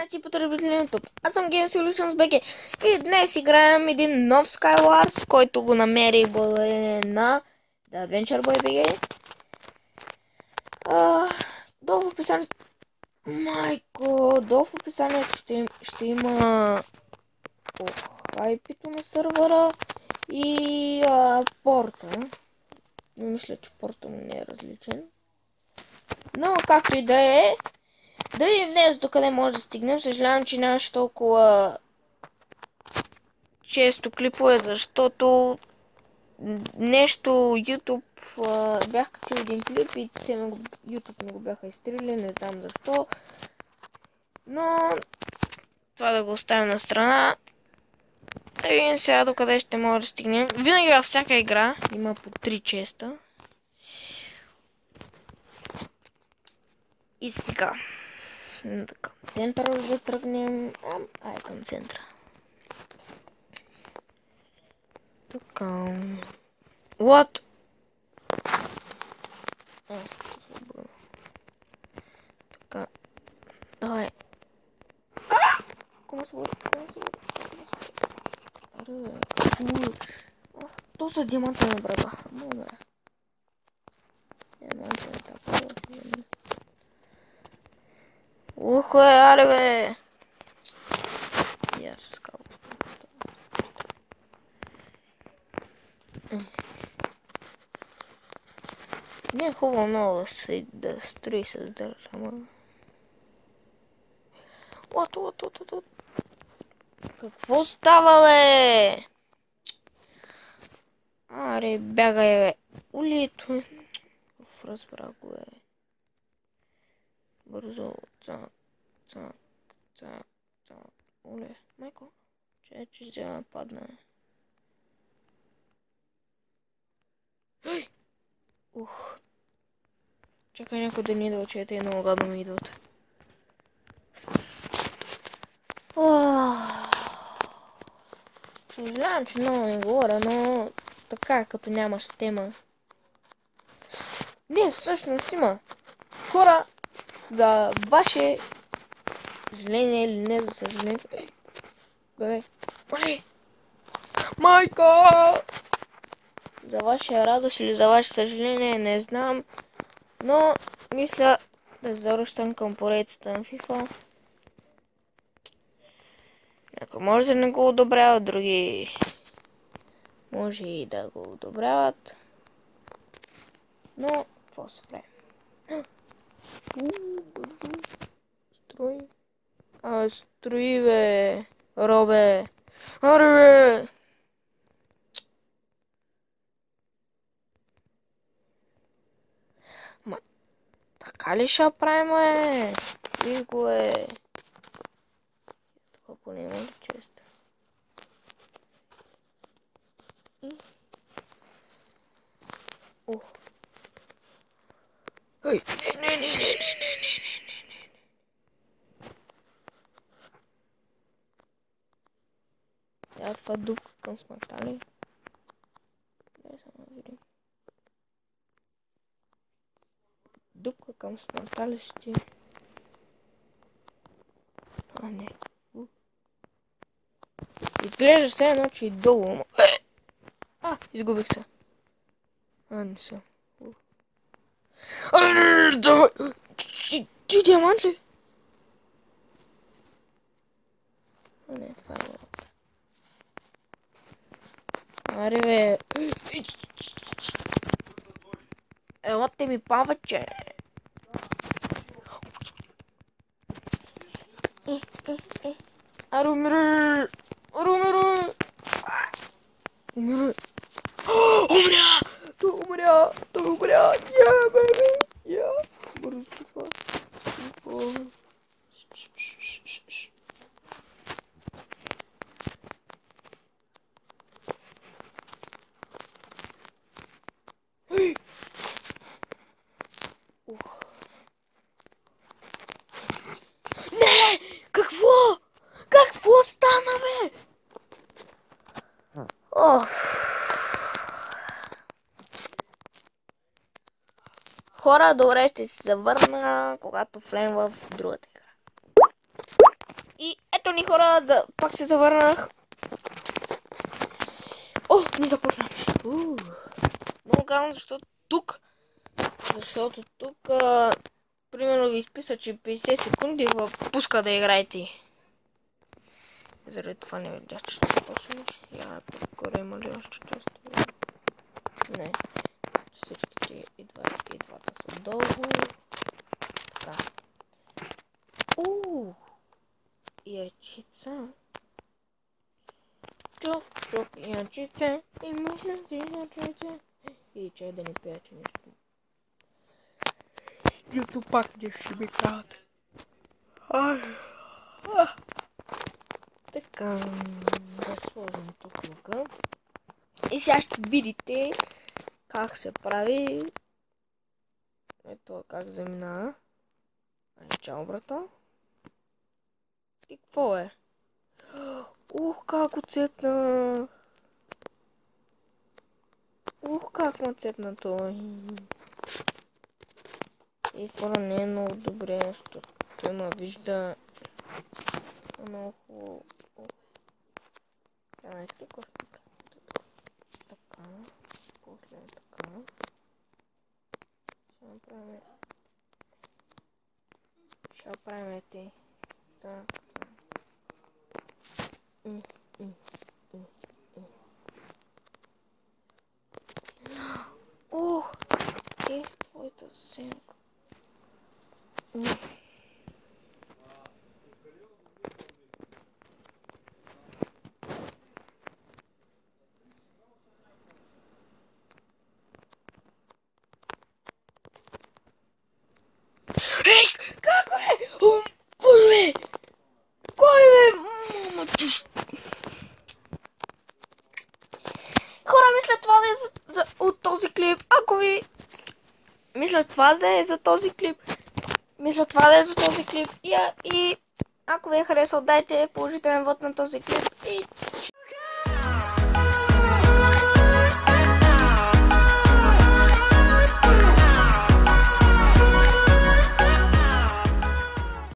Здравейте, потребители на YouTube. Аз съм Game Solutions BG и днес играем един нов Skywars, който го намерих благодарение на The Adventure Boy BG. Долу в описанието... долу в описанието ще има хайпито на сървъра и порта. Мисля, че порта му не е различен. Но както и да е, да видим днес докъде може да стигнем. Съжалявам, че нямаше толкова често клипове, защото нещо YouTube бях качил един клип и YouTube не го бяха изтрили, не знам защо. Но това да го оставим на страна. Да видим сега докъде ще може да стигнем. Винаги във всяка игра има по 3 честа. И сега към центъра да тръгнем. Ай, към центъра. Така. What? Така. Давай. Кому се води? То са диамантове, брата. Добре. Диамантове, така. Ухо е, аре бе! Yes, не е хубаво много да строи с държава. What? Какво става, бе? Аре, бягай, бе. Улито. Разбрах го, бе. Бързо. Цак. Оле, майко. Че ще падна. Ух. Чакай някой да ни идва, че те много гадно ми идват. Съжалявам, че много не говоря, но така като нямаш тема. Не, всъщност има хора за ваше съжаление или не за съжаление. Бе, мале! Майко! За ваша радост или за ваше съжаление, не знам. Но мисля да завръщам към поредицата на FIFA. Някой може да не го одобряват, други може и да го одобряват. Но, какво се прави? Строи. Строи, бе! Робе! Аре, бе! Така ли ще правим, бе? И го е. Тук поне има ли често? Ой, не. Това дупка към смъртта ли? Дай само да видим. Дупка към смъртта ли си? Не. Изглежда се едно, че и долу. Изгубих се. Не съм. Давай! Ти диамант ли? Не, това е лодка. Аре, бе. Елате ми паваче. Аре, умирай! Умирай! Той умря! Я, бебе! Я! Бързо това. Не! Какво стана, бе? Хора, добре, ще се завърна, когато влем в другата игра. Здравейте, хора, пак се завърнах. О, не започнахме. Много гадно, защото тук, примерно ви изписа, че 50 секунди пуска да играете. Заради това не видях, че ще започне. Я по-горе има ли още част? Не. Всичките и двата са долу. Така. Ячица. Чок, ячица. И мисля си ячица. И чай да не пия, че нищо. YouTube пак не ще ми правят. Така, да сложим тук лука. И сега ще видите как се прави. Ето как замина. Чао, брата. И какво е? Как отцепнах. Как ме отцепна той. И хора не е много добре, защото той ме вижда много хубаво. Сега знаете ли какво ще направим? Така, после така. Ще направим те. Твоята сенка. Как е? Кой бе? Хора, мисля това да е от този клип. Ако ви... Мисля това да е за този клип. И ако ви е харесал, дайте положителен вод на този клип. И